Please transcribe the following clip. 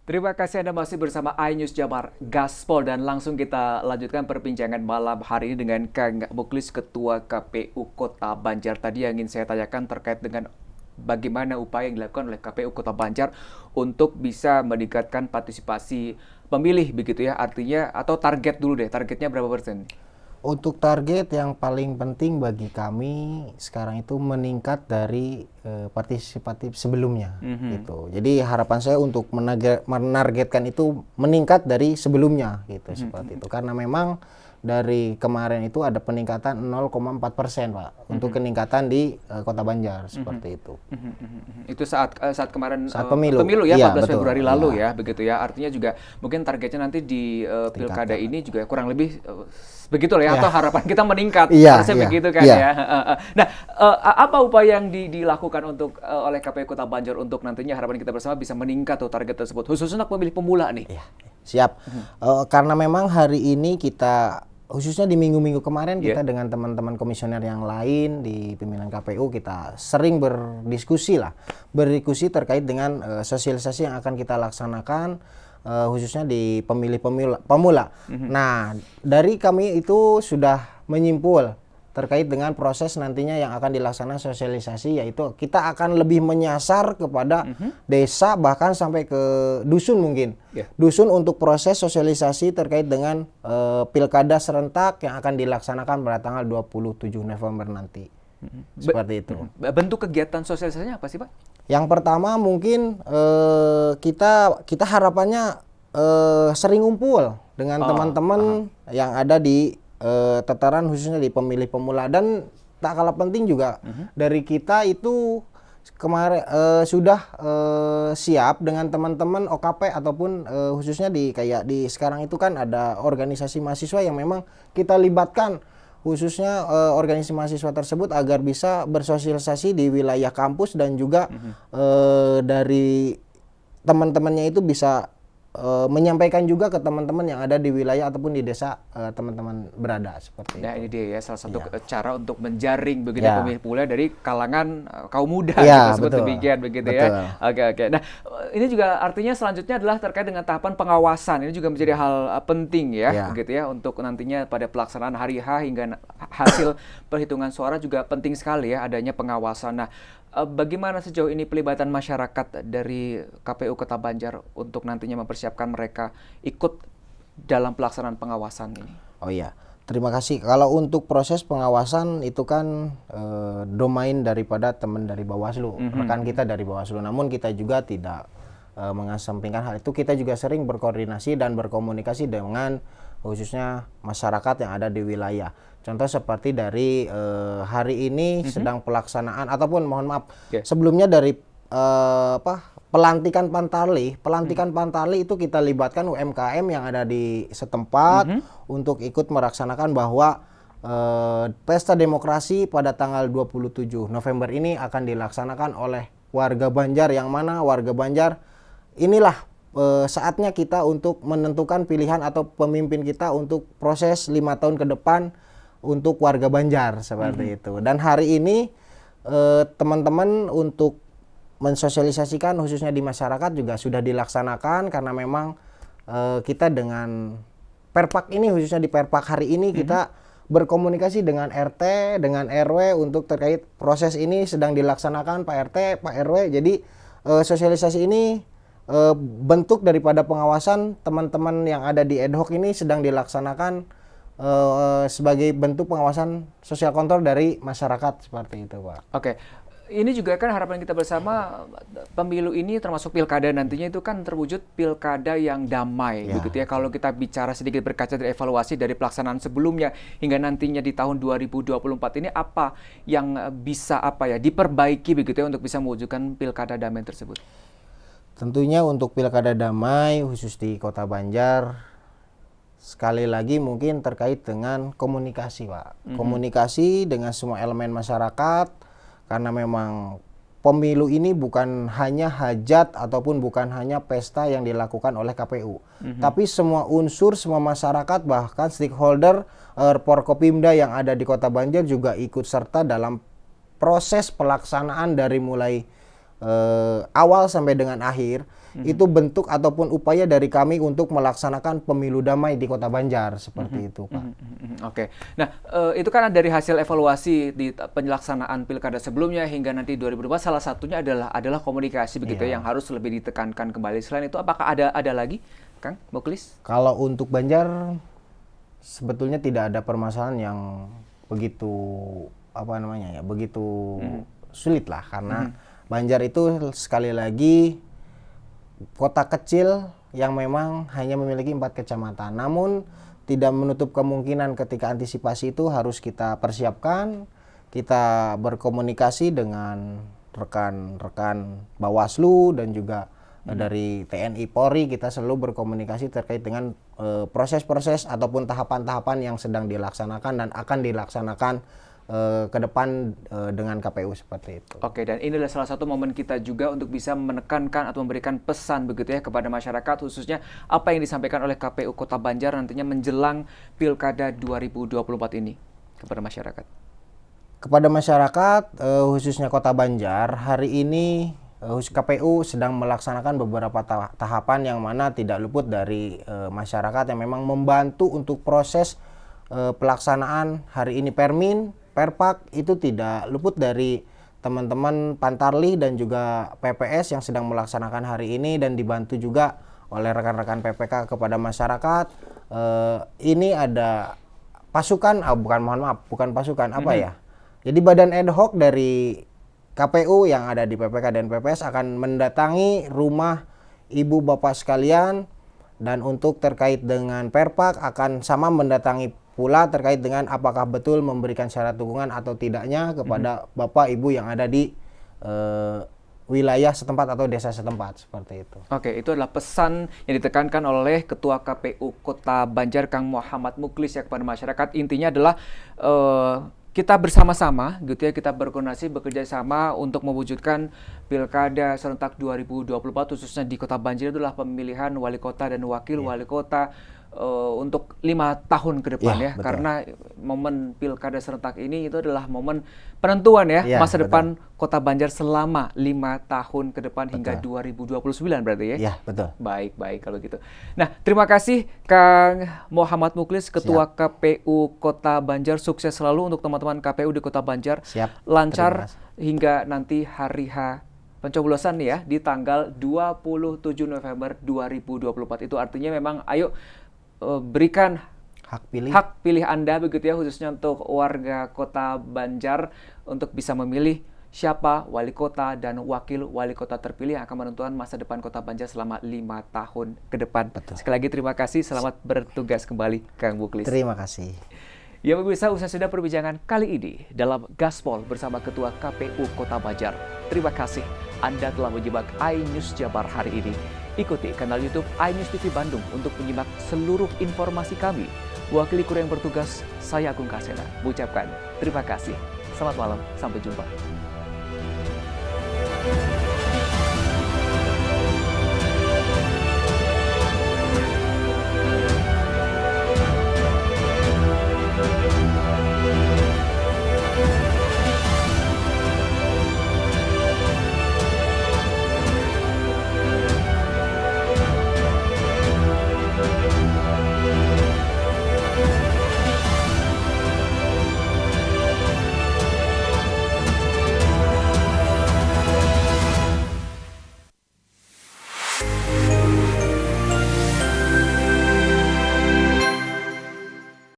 Terima kasih Anda masih bersama iNews Jabar Gaspol dan langsung kita lanjutkan perbincangan malam hari ini dengan Kang Muklis Ketua KPU Kota Banjar. Tadi yang ingin saya tanyakan terkait dengan bagaimana upaya yang dilakukan oleh KPU Kota Banjar untuk bisa meningkatkan partisipasi pemilih begitu ya. Artinya atau target dulu deh, targetnya berapa persen? Untuk target yang paling penting bagi kami sekarang itu meningkat dari partisipatif sebelumnya gitu. Jadi harapan saya untuk menargetkan itu meningkat dari sebelumnya gitu seperti itu. Karena memang dari kemarin itu ada peningkatan 0,4% Pak untuk peningkatan di Kota Banjar seperti itu. Itu saat kemarin Saat pemilu ya, iya, 14 betul. Februari lalu Iya. ya, begitu ya. Artinya juga mungkin targetnya nanti di pilkada ini juga kurang lebih begitu lah ya, atau harapan kita meningkat, Iya, harusnya iya, begitu kan iya. ya. Nah, apa upaya yang dilakukan untuk oleh KPU Kota Banjar untuk nantinya harapan kita bersama bisa meningkat tuh target tersebut, khususnya untuk pemilih pemula nih? Iya, siap. Karena memang hari ini kita khususnya di minggu-minggu kemarin kita dengan teman-teman komisioner yang lain di pimpinan KPU kita sering berdiskusi terkait dengan sosialisasi yang akan kita laksanakan khususnya di pemilih pemula. Nah, dari kami itu sudah menyimpul terkait dengan proses nantinya yang akan dilaksanakan sosialisasi, yaitu kita akan lebih menyasar kepada desa bahkan sampai ke dusun mungkin. Dusun untuk proses sosialisasi terkait dengan pilkada serentak yang akan dilaksanakan pada tanggal 27 November nanti. Seperti itu. Bentuk kegiatan sosialisasinya apa sih, Pak? Yang pertama mungkin kita harapannya sering ngumpul dengan teman-teman yang ada di tataran khususnya di pemilih pemula, dan tak kalah penting juga dari kita itu kemarin sudah siap dengan teman-teman OKP ataupun khususnya di sekarang itu kan ada organisasi mahasiswa yang memang kita libatkan khususnya organisasi mahasiswa tersebut agar bisa bersosialisasi di wilayah kampus dan juga dari teman-temannya itu bisa menyampaikan juga ke teman-teman yang ada di wilayah ataupun di desa teman-teman berada seperti Nah, itu. ini dia ya salah satu cara untuk menjaring begitu Ya. pemilih pemula dari kalangan kaum muda Ya, kita sebut betul. demikian begitu Betul. ya. Oke. Nah, ini juga artinya selanjutnya adalah terkait dengan tahapan pengawasan. Ini juga menjadi hal penting ya, Ya. begitu ya, untuk nantinya pada pelaksanaan hari H hingga hasil perhitungan suara juga penting sekali ya adanya pengawasan. Nah, bagaimana sejauh ini pelibatan masyarakat dari KPU Kota Banjar untuk nantinya mempersiapkan mereka ikut dalam pelaksanaan pengawasan ini? Oh iya, terima kasih. Kalau untuk proses pengawasan itu kan domain daripada teman dari Bawaslu, rekan kita dari Bawaslu. Namun kita juga tidak mengesampingkan hal itu. Kita juga sering berkoordinasi dan berkomunikasi dengan khususnya masyarakat yang ada di wilayah. Contoh seperti dari hari ini sedang pelaksanaan ataupun mohon maaf sebelumnya dari pelantikan Pantali itu kita libatkan UMKM yang ada di setempat untuk ikut melaksanakan bahwa pesta demokrasi pada tanggal 27 November ini akan dilaksanakan oleh warga Banjar, yang mana warga Banjar inilah saatnya kita untuk menentukan pilihan atau pemimpin kita untuk proses 5 tahun ke depan untuk warga Banjar seperti itu. Dan hari ini teman-teman untuk mensosialisasikan khususnya di masyarakat juga sudah dilaksanakan, karena memang kita dengan Perpak ini khususnya di Perpak hari ini kita berkomunikasi dengan RT, dengan RW untuk terkait proses ini sedang dilaksanakan Pak RT, Pak RW. Jadi sosialisasi ini bentuk daripada pengawasan teman-teman yang ada di ad hoc ini sedang dilaksanakan sebagai bentuk pengawasan sosial kontrol dari masyarakat seperti itu, Pak. Oke. Ini juga kan harapan kita bersama, pemilu ini termasuk pilkada nantinya itu kan terwujud pilkada yang damai begitu ya. Kalau kita bicara sedikit berkaca dari evaluasi dari pelaksanaan sebelumnya hingga nantinya di tahun 2024 ini apa yang bisa diperbaiki begitu ya untuk bisa mewujudkan pilkada damai tersebut? Tentunya untuk pilkada damai khusus di Kota Banjar sekali lagi mungkin terkait dengan komunikasi, Pak. Komunikasi dengan semua elemen masyarakat, karena memang pemilu ini bukan hanya hajat ataupun bukan hanya pesta yang dilakukan oleh KPU, tapi semua unsur, semua masyarakat bahkan stakeholder Forkopimda yang ada di Kota Banjar juga ikut serta dalam proses pelaksanaan dari mulai awal sampai dengan akhir itu bentuk ataupun upaya dari kami untuk melaksanakan pemilu damai di Kota Banjar seperti itu, Pak. Oke. Nah, itu kan dari hasil evaluasi di penyelaksanaan pilkada sebelumnya hingga nanti 2024 salah satunya adalah komunikasi begitu yang harus lebih ditekankan kembali. Selain itu apakah ada lagi, Kang Muklis? Kalau untuk Banjar sebetulnya tidak ada permasalahan yang begitu begitu sulit lah, karena Banjar itu sekali lagi kota kecil yang memang hanya memiliki 4 kecamatan. Namun tidak menutup kemungkinan ketika antisipasi itu harus kita persiapkan. Kita berkomunikasi dengan rekan-rekan Bawaslu dan juga dari TNI Polri. Kita selalu berkomunikasi terkait dengan proses-proses ataupun tahapan-tahapan yang sedang dilaksanakan dan akan dilaksanakan ke depan dengan KPU seperti itu. Oke, dan ini adalah salah satu momen kita juga untuk bisa menekankan atau memberikan pesan begitu ya kepada masyarakat, khususnya apa yang disampaikan oleh KPU Kota Banjar nantinya menjelang Pilkada 2024 ini kepada masyarakat. Kepada masyarakat, khususnya Kota Banjar, hari ini KPU sedang melaksanakan beberapa tahapan yang mana tidak luput dari masyarakat yang memang membantu untuk proses pelaksanaan hari ini Perpak itu tidak luput dari teman-teman Pantarlih dan juga PPS yang sedang melaksanakan hari ini dan dibantu juga oleh rekan-rekan PPK kepada masyarakat. Ini ada pasukan, bukan pasukan, Jadi badan ad hoc dari KPU yang ada di PPK dan PPS akan mendatangi rumah ibu bapak sekalian, dan untuk terkait dengan Perpak akan sama mendatangi pula terkait dengan apakah betul memberikan syarat dukungan atau tidaknya kepada bapak ibu yang ada di wilayah setempat atau desa setempat seperti itu. Oke, itu adalah pesan yang ditekankan oleh Ketua KPU Kota Banjar Kang Muhammad Muklis ya kepada masyarakat. Intinya adalah kita bersama-sama gitu ya, kita berkoordinasi bekerja sama untuk mewujudkan Pilkada serentak 2024 khususnya di Kota Banjar. Itulah pemilihan wali kota dan wakil wali kota untuk 5 tahun ke depan ya, karena momen Pilkada serentak ini itu adalah momen penentuan ya, masa depan Kota Banjar selama 5 tahun ke depan hingga 2029 berarti ya? Iya, betul. Baik kalau gitu. Nah, terima kasih Kang Muhammad Muklis, Ketua KPU Kota Banjar. Sukses selalu untuk teman-teman KPU di Kota Banjar. Lancar hingga nanti hari H pencoblosan nih ya di tanggal 27 November 2024. Itu artinya memang ayo berikan hak pilih Anda begitu ya, khususnya untuk warga Kota Banjar untuk bisa memilih siapa wali kota dan wakil wali kota terpilih yang akan menentukan masa depan Kota Banjar selama 5 tahun ke depan. Sekali lagi terima kasih, selamat bertugas kembali Kang Muklis. Terima kasih. Ya pemirsa, usai sudah perbincangan kali ini dalam Gaspol bersama Ketua KPU Kota Banjar. Terima kasih Anda telah menyimak iNews Jabar hari ini. Ikuti kanal YouTube iNews TV Bandung untuk menyimak seluruh informasi kami. Wakili kru yang bertugas, saya Agung Kasena, mengucapkan terima kasih. Selamat malam, sampai jumpa.